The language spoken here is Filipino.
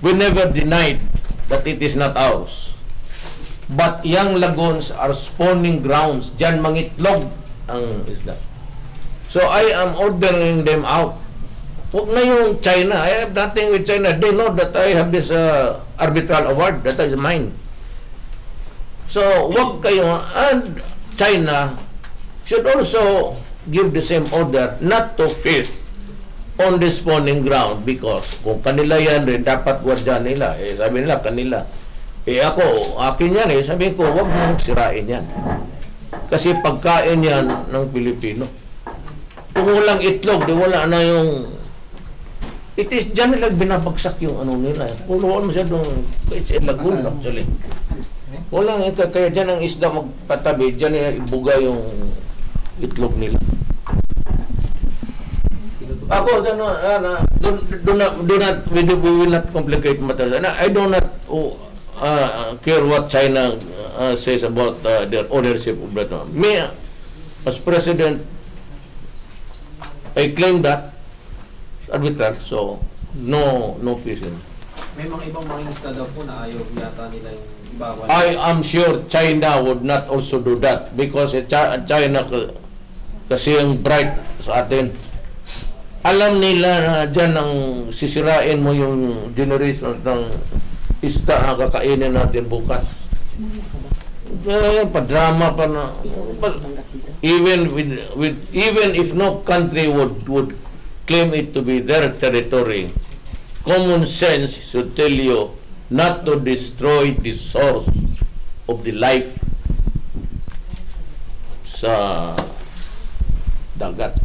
We never denied that it is not ours. But young lagoons are spawning grounds. Diyan mangitlog ang isda. So I am ordering them out. Huwag na yung China. I have nothing with China. They know that I have this arbitral award. That is mine. So, huwag kayo. And China should also give the same order not to fish on the spawning ground, because kung kanila yan rin, dapat gwardiyan nila. Sabi nila, kanila. Ako, akin yan Sabi ko, huwag mong sirain yan. Kasi pagkain yan ng Pilipino. Kung walang itlog, di wala na yung... It is, dyan nila binabagsak yung ano nila. Punuan masyadong... It's a lagoon, actually. Walang ito, kaya dyan ang isda magpatabi, dyan nila ibuga yung itlog nila. Ako, we will not complicate matters. I do not care what China says about their ownership of that. Me, as president, I claim that arbitral, so no fishing. May mga ibang mga isda daw po na ayaw yata nila yung ibawal. I am sure China would not also do that, because China kasi yung bright sa atin. Alam nila na dyan ang sisirain mo yung generation ng isda na kakainin natin bukas. Padrama pa na. Even if no country would claim it to be their territory, common sense should tell you not to destroy the source of the life sa dagat.